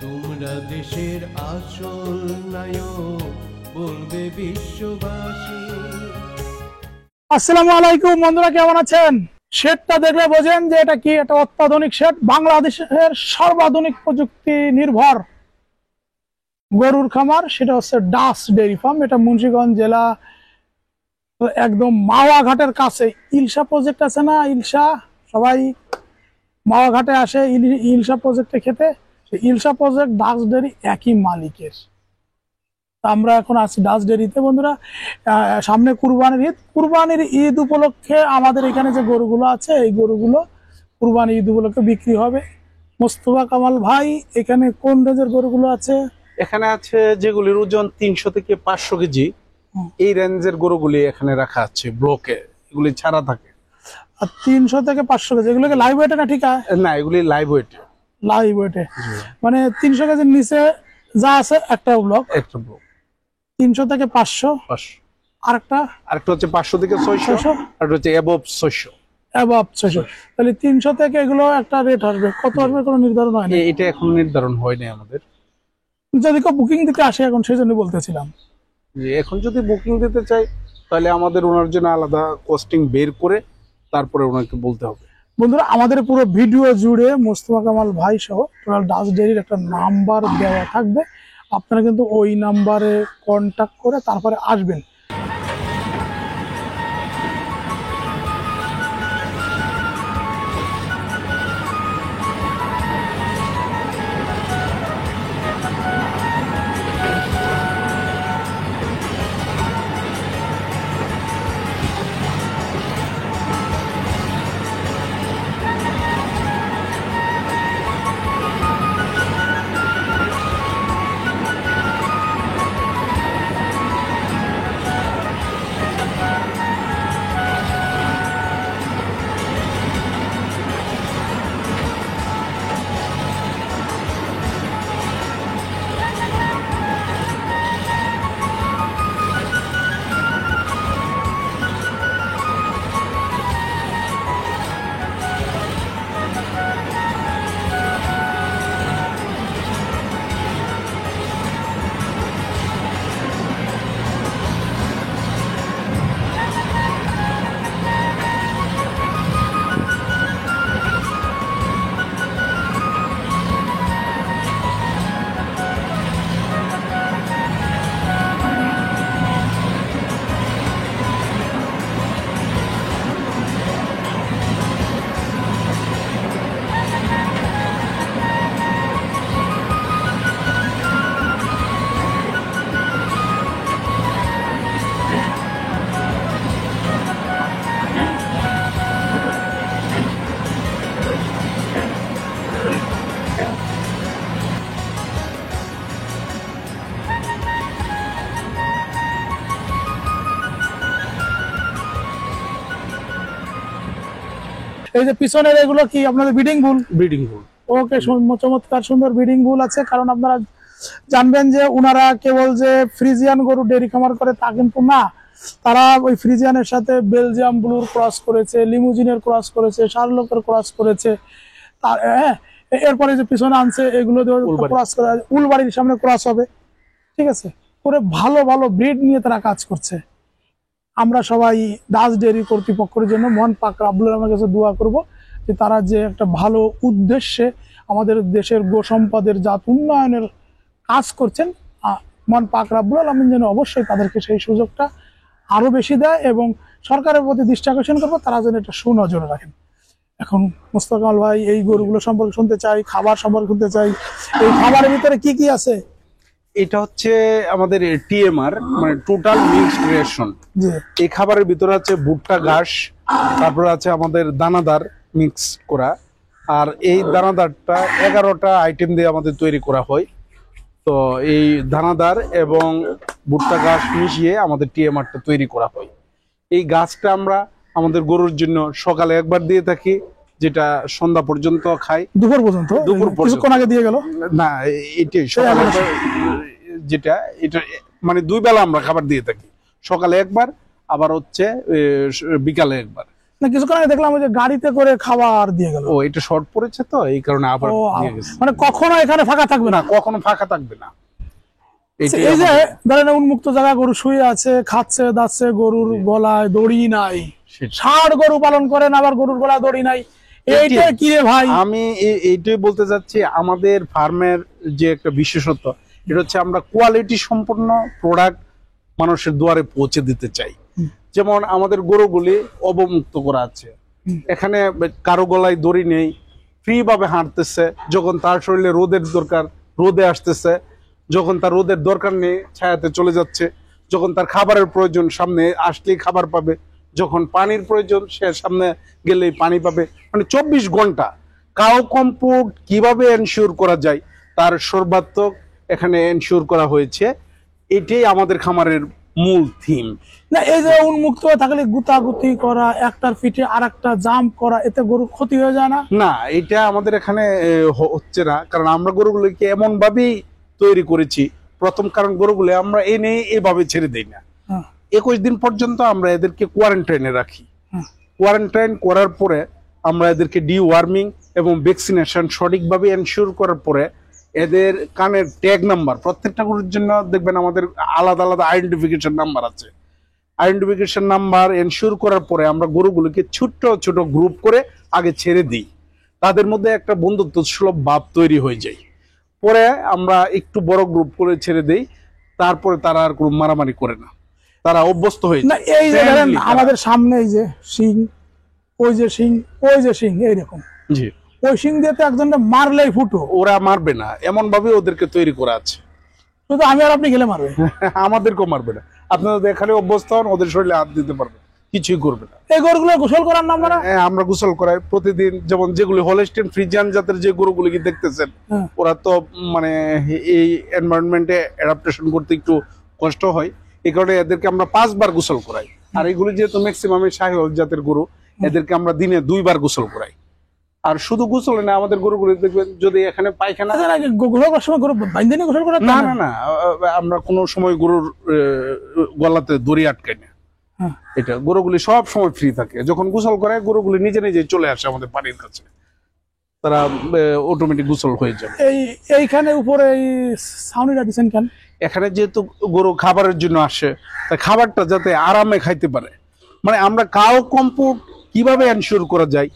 তোমরা দেশের আসল নায়ক বলবে বিশ্ববাসী। আসসালামু আলাইকুম বন্ধুরা, কেমন আছেন? শেডটা দেখলে বোঝেন যে এটা কি, এটা অত্যাধুনিক শেড। বাংলাদেশের সর্বাধুনিক প্রযুক্তি নির্ভর গরুর খামার, সেটা হচ্ছে ডাস ডেইরি ফার্ম। এটা মুন্সিগঞ্জ জেলা, একদম মাওয়া ঘাটের কাছে। ইলশা প্রজেক্ট আছে না, ইলশা, সবাই মাওয়া ঘাটে আসে ইলশা প্রজেক্টে খেতে। ইলশা প্রজেক্ট ডাস ডেইরি একই মালিকের। আমরা এখন আছি ডাস ডেইরিতে বন্ধুরা। সামনে কুরবানির ঈদ উপলক্ষে আমাদের এখানে যে গরুগুলো আছে, এই গরুগুলো কুরবানি ঈদ উপলক্ষে বিক্রি হবে। মোস্তফা কামাল ভাই, এখানে কোন রেঞ্জের গরুগুলো আছে? এখানে আছে যেগুলির ওজন 300 থেকে 500 কেজি, এই রেঞ্জের গরুগুলি এখানে রাখা আছে ব্লকে। এগুলি ছাড়া থাকে। আর 300 থেকে 500 কেজি, এগুলোকে লাইভ ওয়েটে না ঠিক আছে? না, এগুলি লাইভ ওয়েট। লাইভ ওয়েটে মানে 300 কেজির নিচে যা আছে একটা ব্লক, 300 থেকে 500। আরেকটা হচ্ছে 500 থেকে 600, আর হচ্ছে অ্যাবভ 600। তাহলে 300 থেকে এগুলো একটা রেট আসবে। কত আসবে কোনো নির্ধারণ হয় না? এটা এখন নির্ধারণ হয়নি আমাদের। যদি কেউ বুকিং দিতে আসে এখন, সেই জন্য বলতেছিলাম যে এখন যদি বুকিং দিতে চাই তাহলে আমাদের ওনার জন্য আলাদা কস্টিং বের করে তারপরে ওনাকে বলতে হবে। বন্ধুরা, আমাদের পুরো ভিডিও জুড়ে মোস্তফা কামাল ভাই সহ টোটাল ডাস ডেইরির একটা নাম্বার দেওয়া থাকবে। আপনারা কিন্তু ওই নাম্বারে কন্ট্যাক্ট করে তারপরে আসবেন। এই যে পিছনের এগুলো কি আপনাদের ব্রিডিং বুল? ওকে, চমৎকার সুন্দর ব্রিডিং বুল আছে। কারণ আপনারা জানবেন যে ওনারা কেবল যে ফ্রিজিয়ান গরু ডেয়ারি খামার করে তা কিন্তু না, তারা ওই ফ্রিজিয়ানের সাথে বেলজিয়াম ব্লুর ক্রস করেছে, লিমুজিনের ক্রস করেছে, শার্লকের ক্রস করেছে। তার এরপরে যে পিছনে আনছে এগুলো ক্রস করা, উলবাড়ির সামনে ক্রস হবে, ঠিক আছে, করে ভালো ভালো ব্রিড নিয়ে তারা কাজ করছে। আমরা সবাই ডাস ডেইরি কর্তৃপক্ষের জন্য মহান পাক রব্বুল আলামিনের কাছে দোয়া করব যে তারা যে একটা ভালো উদ্দেশ্যে আমাদের দেশের গো সম্পদের জাত উন্নয়নের কাজ করছেন, মহান পাক রব্বুল আলামিন যেন অবশ্যই তাদেরকে সেই সুযোগটা আরো বেশি দেয় এবং সরকারের প্রতি দৃষ্টি আকর্ষণ করবো, তারা যেন এটা সুনজরে রাখেন। এখন মোস্তফা কামাল ভাই, এই গরুগুলো সম্পর্কে শুনতে চাই, খাবার সম্পর্কে শুনতে চাই। এই খাবারের ভিতরে কি কি আছে? এটা হচ্ছে আমাদের টিএমআর, মানে টোটাল মিক্সড রেশন। এই খাবারের ভিতরে আছে ভুট্টা ঘাস, তারপরে আছে আমাদের দানাদার মিক্স করা। আর এই দানাদারটা 11টা আইটেম দিয়ে আমাদের তৈরি করা হয়। তো এই দানাদার এবং ভুট্টা ঘাস মিশিয়ে আমাদের টিএমআরটা তৈরি করা হয়। এই গাছটা আমরা আমাদের গরুর জন্য সকালে একবার দিয়ে থাকি, যেটা সন্ধ্যা পর্যন্ত খাই। দুপুর পর্যন্ত? কিছুক্ষণ আগে দিয়ে গেল না, এটাই যেটা, এটা মানে 2 বেলা আমরা খাবার দিয়ে থাকি, সকালে একবার, আবার হচ্ছে বিকালে একবার। না কিছুক্ষণ আগে দেখলাম ওই যে গাড়িতে করে খাবার দিয়ে গেল। ও এটা শর্ট পড়েছে তো এই কারণে আবার দিয়ে গেছে। মানে কখনো এখানে ফাঁকা থাকবে না, না? কখনো ফাঁকা থাকবে না। এই যে ধরেন উন্মুক্ত জায়গা, গরু শুয়ে আছে, খাচ্ছে দাচ্ছে, গরুর গলায় দড়ি নাই, ষাঁড় গরু পালন করেন আবার গরুর গলায় দড়ি নাই, এইটা কি রে ভাই? আমি এইটাই বলতে চাচ্ছি, আমাদের ফার্মের যে একটা বিশেষত্ব এটা হচ্ছে আমরা কোয়ালিটি সম্পন্ন প্রোডাক্ট মানুষের দুয়ারে পৌঁছে দিতে চাই। যেমন আমাদের গরুগুলি অবমুক্ত করা আছে, এখানে কারো গলায় দড়ি নেই, ফ্রি ভাবে হাঁটতেছে, যখন তার শরীরে রোদের দরকার রোদে আসতেছে, যখন তার রোদের দরকার নেই ছায়াতে চলে যাচ্ছে, যখন তার খাবারের প্রয়োজন সামনে আসলেই খাবার পাবে, যখন পানির প্রয়োজন সে সামনে গেলেই পানি পাবে। মানে 24 ঘন্টা কাউ কম্পোর্ট কিভাবে এনশিওর করা যায় তার সর্বাত্মক এখানে এনশিওর করা হয়েছে। এটাই আমাদের খামারের মূল থিম। না এই যে উন্মুক্ত থাকলে গুতাগুতি করা, একটার পিঠে আর একটা জাম্প করা, এতে গরুর ক্ষতি হয়ে যায় না? না, এটা আমাদের এখানে হচ্ছে না, কারণ আমরা গরুগুলোকে এমন ভাবেই তৈরি করেছি। প্রথম কারণ গরুগুলো আমরা এনে এভাবে ছেড়ে দেই না, 21 দিন পর্যন্ত আমরা এদেরকে কোয়ারেন্টাইনে রাখি। কোয়ারেন্টাইন করার পরে আমরা এদেরকে ডিওয়ার্মিং এবং ভ্যাকসিনেশন সঠিকভাবে এনশিওর করার পরে এদের কানের ট্যাগ নাম্বার, প্রত্যেকটা গরুর জন্য দেখবেন আমাদের আলাদা আলাদা আইডেন্টিফিকেশন নাম্বার আছে। আইডেন্টিফিকেশন নাম্বার এনশিওর করার পরে আমরা গরুগুলোকে ছোট্ট ছোট গ্রুপ করে আগে ছেড়ে দিই, তাদের মধ্যে একটা বন্ধুত্ব সুলভ ভাব তৈরি হয়ে যায়। পরে আমরা একটু বড় গ্রুপ করে ছেড়ে দেই, তারপরে তারা আর কোনো মারামারি করে না, তারা অভ্যস্ত হয়ে যায়। এই যে ধরেন আমাদের সামনে এই যে শিং, ওই যে শিং, ওই যে শিং, এইরকম জি, ওই শিং দিয়ে তো একজনকে মারলেই ফুটো। ওরা মারবে না, এমন ভাবে ওদেরকে তৈরি করা আছে। শুধু আমি আর আপনি গেলে মারবে, আমাদেরকেও মারবে না। আপনারা এখানে অভ্যস্ত হন, ওদের শরীরে হাত দিতে পারবে, কিছুই করবে না। এই গরুগুলো গোসল করার নাম না? আমরা গোসল করাই প্রতিদিন। যেমন যেগুলি হলস্টেইন ফ্রিজিয়ান জাতের যে গরুগুলি কি দেখতেছেন, ওরা তো মানে এই এনভায়রনমেন্টে অ্যাডাপ্টেশন করতে একটু কষ্ট হয়, এই কারণে এদেরকে আমরা 5 বার গোসল করাই। আর এগুলি যেহেতু ম্যাক্সিমাম শাহিওয়াল জাতের গরু, এদেরকে আমরা দিনে 2 বার গোসল করাই। আর শুধু গোসল না, আমাদের গরুগুলি দেখবেন যদি এখানে পায়খানা, গোসল করার সময় গরু বাইন্ধে নিয়ে গোসল করা? না না না, আমরা কোনো সময় গরুর গলাতে দড়ি আটকাই না। এটা গরুগুলি সব সময় ফ্রি থাকে, যখন গোসল করে গরুগুলি নিজে নিজে চলে আসে আমাদের পানির কাছে, তারা অটোমেটিক গোসল হয়ে যাবে। এইখানে উপরে এই ছাউনিটা দিচ্ছেন কেন? এখানে যেহেতু গরু খাবারের জন্য আসে, তাই খাবারটা যাতে আরামে খাইতে পারে, মানে আমরা কাউ কম্পোর্ট কিভাবে এনশিওর করা যায়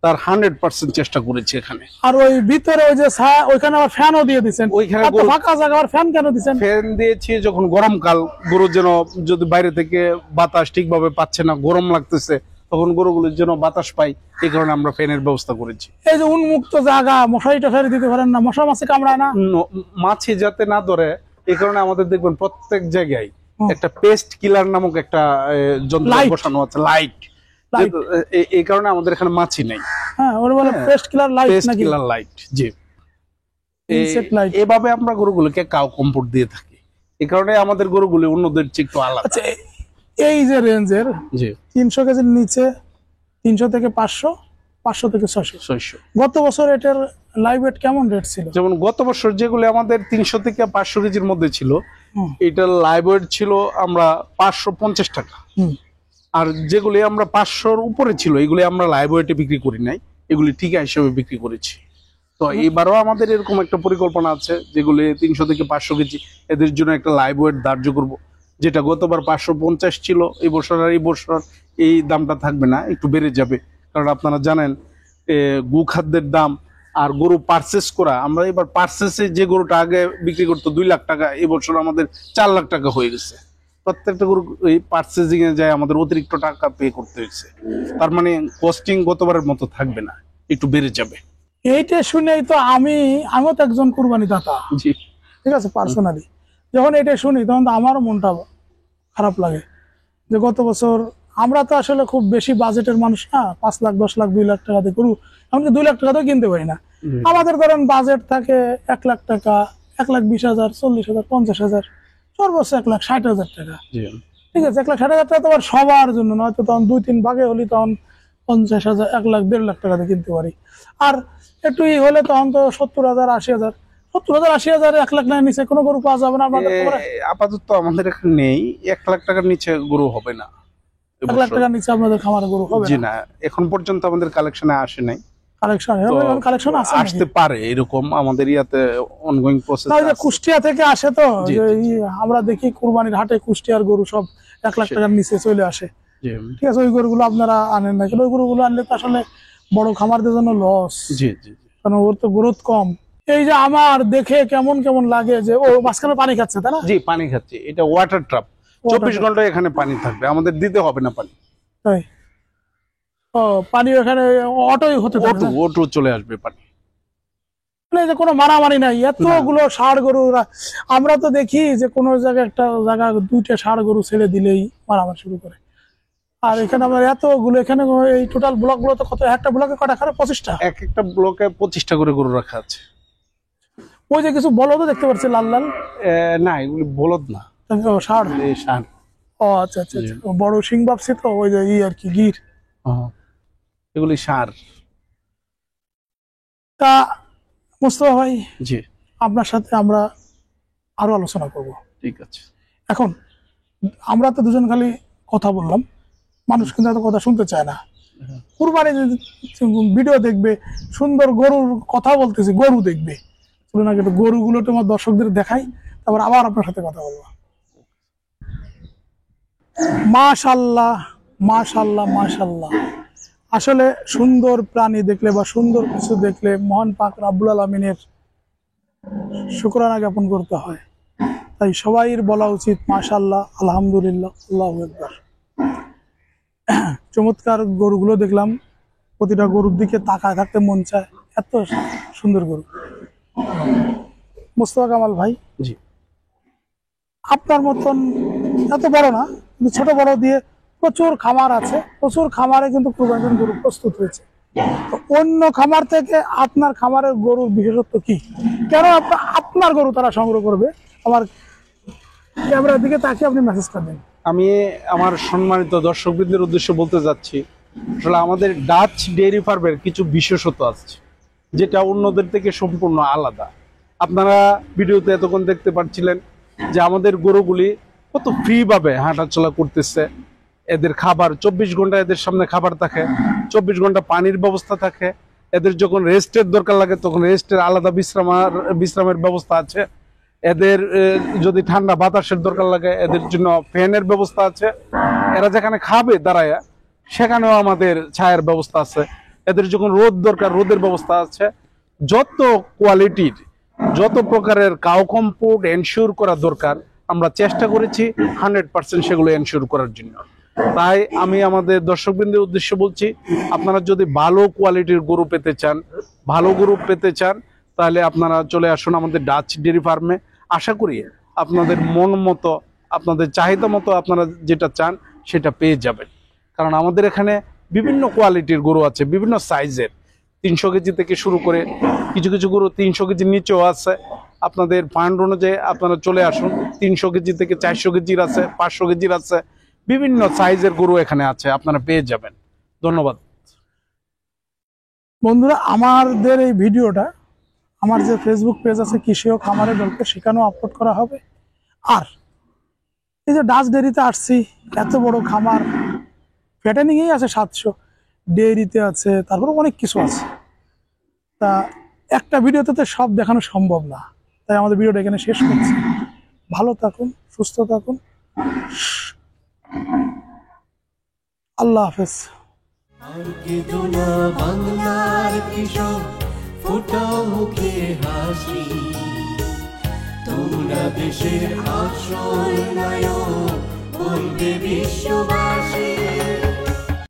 তার 100% চেষ্টা করেছি এখানে। আর ওই ভিতরে ওই যে ওইখানে আবার ফ্যানও দিয়ে দিচ্ছেন, ওইখানে ফাঁকা জায়গা আবার ফ্যান কেন দিচ্ছেন? ফ্যান দিয়েছি যখন গরমকাল, গরু যেন যদি বাইরে থেকে বাতাস ঠিকভাবে পাচ্ছে না, গরম লাগতেছে, তখন গরুগুলোর জন্য বাতাস পাই, এই কারণে আমরা ফ্যানের ব্যবস্থা করেছি। এই যে উন্মুক্ত জায়গা, মশারি টশারি দিতে পারেন না? মশা মাছি কামড়ায় না? মাছি যাতে না ধরে এই কারণে আমাদের দেখবেন প্রত্যেক জায়গায় একটা পেস্ট কিলার নামক একটা যন্ত্র বসানো আছে, লাইট। এই কারণে আমাদের এখানে মাছি নেই। হ্যাঁ, ওরা বলে পেস্ট কিলার লাইট নাকি? পেস্ট কিলার লাইট, জি। এভাবে আমরা গরুগুলোকে কাউ কম্পোর্ট দিয়ে থাকি, এই কারণে আমাদের গরুগুলো অন্যদের চেয়ে একটু আলাদা। আচ্ছা, এই যে রেঞ্জের 300 কেজির নিচে 300 থেকে 500, 500 থেকে 600, গত বছর এটার লাইভ ওয়েট কেমন রেট ছিল? যেমন গত বছর যেগুলো আমাদের 300 থেকে 500 কেজির মধ্যে ছিল, এটার লাইভ ওয়েট ছিল আমরা 550 টাকা। আর যেগুলি আমরা 500-র উপরে ছিল, এগুলি আমরা লাইভ ওয়েটে বিক্রি করি নাই, এগুলি টিকা হিসেবে বিক্রি করেছি। তো এবারও আমাদের এরকম একটা পরিকল্পনা আছে, যেগুলি 300 থেকে 500 কেজি এদের জন্য একটা লাইভ ওয়েট ধার্য করব, যেটা গতবার 550 ছিল, এই বছর আর এই বছর এই দামটা থাকবে না, একটু বেড়ে যাবে। কারণ আপনারা জানেন গু খাদ্যের দাম আর গরু পারচেস করা, আমরা এবার পারচেসে যে গরুটা আগে বিক্রি করতো 2 লাখ টাকা, এবছর আমাদের 4 লাখ টাকা হয়ে গেছে। প্রত্যেকটা গরু এই পারচেজিং এ যায় আমাদের অতিরিক্ত টাকা পে করতে হয়েছে। তার মানে কস্টিং গতবারের মতো থাকবে না, একটু বেড়ে যাবে। এইটা শুনেই তো আমিও তো একজন কুরবানি দাতা, জি ঠিক আছে, পার্সোনালি যখন এটা শুনি তখন তো আমারও মনটা খারাপ লাগে যে গত বছর আমরা তো আসলে খুব বেশি বাজেটের মানুষ না, 5 লাখ 10 লাখ 2 লাখ টাকাতে গরু, এমনকি 2 লাখ টাকাতেও কিনতে পারি না। আমাদের ধরেন বাজেট থাকে 1 লাখ টাকা, 1,20,000, 40,000, 50,000, সর্বোচ্চ 1,60,000 টাকা। ঠিক আছে, 1,60,000 টাকা তো আবার সবার জন্য নয়, তো তখন 2-3 ভাগে হলে তখন 50,000, 1 লাখ 1.5 লাখ টাকাতে কিনতে পারি। আর একটু হলে তখন তো 70,000, 80,000, 70,000, 80,000, 1 লাখ টাকার নিচে কোনো গরু পাওয়া যাবে না। আপাতত আমাদের এখানে নেই, 1 লাখ টাকার নিচে গরু হবে না। 1 লাখ টাকার নিচে আপনাদের খামারে গরু হবে জি না, এখন পর্যন্ত আমাদের কালেকশনে আসে নাই। কালেকশন আসতে পারে এরকম আমাদের ইয়াতে অনগোয়িং প্রসেস আছে। কুষ্টিয়া থেকে আসে তো, আমরা দেখি কুরবানির হাটে কুষ্টিয়ার গরু সব 1 লাখ টাকার নিচে চলে আসে। ঠিক আছে, ওই গরুগুলো আপনারা আনেন না, কিন্তু ওই গরুগুলো আনলে তো আসলে বড় খামারদের জন্য লস। জি জি, কারণ ওর তো গ্রোথ কম। এই যে আমার দেখে কেমন কেমন লাগে যে ও মাঝখানে পানি খাচ্ছে, তাই না? জি, পানি খাচ্ছে। এটা ওয়াটার ট্রাপ, 24 ঘন্টা এখানে পানি থাকবে, আমাদের দিতে হবে না পানি। তাই? ও, পানি এখানে অটোই হতে থাকবে, অটো চলে আসবে পানি। মানে যে কোনো মারামারি নাই, এতগুলো ষাঁড় গরু। আমরা তো দেখি যে কোনো জায়গায় একটা জায়গা 2টা ষাঁড় গরু ছেড়ে দিলেই মারামারি শুরু করে। আর এখানে আমরা এতগুলো, এখানে এই টোটাল ব্লক গুলো তো কত, একটা ব্লকে কটা খারাপ? 25টা। একটা ব্লকে 25টা করে গরু রাখা আছে। ওই যে কিছু বলদ দেখতে পাচ্ছি লাল লাল। না, এগুলি বলদ না, ষাঁড়। ষাঁড়। ও আচ্ছা আচ্ছা, বড় সিং ভাবছি তো, ওই যে আর কি গির। এগুলি ষাঁড়। তা মুস্তফা ভাই, জি, আপনার সাথে আমরা আরো আলোচনা করব। ঠিক আছে। এখন আমরা তো দুজন খালি কথা বললাম, মানুষ কিন্তু এত কথা শুনতে চায় না। কুরবানি ভিডিও দেখবে, সুন্দর গরুর কথা বলতেছি, গরু দেখবে, চলুন আগে একটু গরুগুলো তোমার দর্শকদের দেখাই, তারপর আবার আপনার সাথে কথা বলবো। মাশাআল্লাহ মাশাআল্লাহ মাশাআল্লাহ, আসলে সুন্দর প্রাণী দেখলে বা সুন্দর কিছু দেখলে মহান পাক রব্বুল আলামিনের শুকরানা জ্ঞাপন করতে হয়। তাই সবাইয়ের বলা উচিত মাশাআল্লাহ, আলহামদুলিল্লাহ, আল্লাহু আকবার। চমৎকার গরুগুলো দেখলাম, প্রতিটা গরুর দিকে তাকায় থাকতে মন চায়, এত সুন্দর গরু। মুস্তফা কামাল ভাই, জি, আপনার মতন এত বড় না, কিন্তু ছোট বড় দিয়ে প্রচুর খামার আছে, প্রচুর খামারে কিন্তু কুরবানির গরু প্রস্তুত হয়েছে। তো অন্য খামার থেকে আপনার খামারের গরুর বিশেষত্ব কি? কেন আপনার গরু তারা সংগ্রহ করবে? আমার ক্যামেরার দিকে তাকিয়ে আপনি মেসেজটা দেন। আমি আমার সম্মানিত দর্শকবৃন্দের উদ্দেশ্যে বলতে যাচ্ছি, আসলে আমাদের ডাচ ডেইরি ফার্মের কিছু বিশেষত্ব আছে যেটা অন্যদের থেকে সম্পূর্ণ আলাদা। আপনারা ভিডিওতে এতক্ষণ দেখতে পাচ্ছিলেন যে আমাদের গরুগুলি কত ফ্রিভাবে হাঁটাচলা করতেছে। এদের খাবার 24 ঘন্টা এদের সামনে খাবার থাকে, 24 ঘন্টা পানির ব্যবস্থা থাকে। এদের যখন রেস্টের দরকার লাগে তখন রেস্টের আলাদা বিশ্রামের ব্যবস্থা আছে। এদের যদি ঠান্ডা বাতাসের দরকার লাগে এদের জন্য ফ্যানের ব্যবস্থা আছে। এরা যেখানে খাবে দাঁড়ায় সেখানেও আমাদের ছায়ার ব্যবস্থা আছে। এদের যখন রোদ দরকার রোদের ব্যবস্থা আছে। যত কোয়ালিটির যত প্রকারের কাউ কম্পোর্ট এনশিওর করা দরকার আমরা চেষ্টা করেছি 100% সেগুলো এনশিওর করার জন্য। তাই আমি আমাদের দর্শকবৃন্দের উদ্দেশ্যে বলছি, আপনারা যদি ভালো কোয়ালিটির গরু পেতে চান, ভালো গরু পেতে চান, তাহলে আপনারা চলে আসুন আমাদের ডাচ ডেইরি ফার্মে। আশা করি আপনাদের মন মতো, আপনাদের চাহিদা মতো আপনারা যেটা চান সেটা পেয়ে যাবেন। কারণ আমাদের এখানে বিভিন্ন কোয়ালিটির গরু আছে, বিভিন্ন সাইজের, 300 কেজি থেকে শুরু করে কিছু কিছু গরু 300 কেজির নিচেও আছে। আপনাদের ফান্ড অনুযায়ী আপনারা চলে আসুন। 300 কেজি থেকে 400 কেজির আছে, 500 কেজির আছে, বিভিন্ন সাইজের গরু এখানে আছে, আপনারা পেয়ে যাবেন। ধন্যবাদ বন্ধুরা। আমাদের এই ভিডিওটা আমার যে ফেসবুক পেজ আছে কৃষি ও খামারের গল্প, সেখানেও আপলোড করা হবে। আর এই যে ডাচ ডেয়ারিতে আসছি, এত বড় খামার, ফ্যাটেনিংই আছে 700, ডেয়ারিতে আছে, তারপরে অনেক কিছু আছে। তা একটা ভিডিওতে তো সব দেখানো সম্ভব না, তাই আমাদের ভিডিওটা এখানে শেষ করছি। ভালো থাকুন, সুস্থ থাকুন, আল্লাহ হাফেজ। আর কেঁদো না বাংলার কৃষক, ফোটাও মুখে হাসি, তোমরা দেশের আসল নায়ক, বলবে বিশ্ববাসী।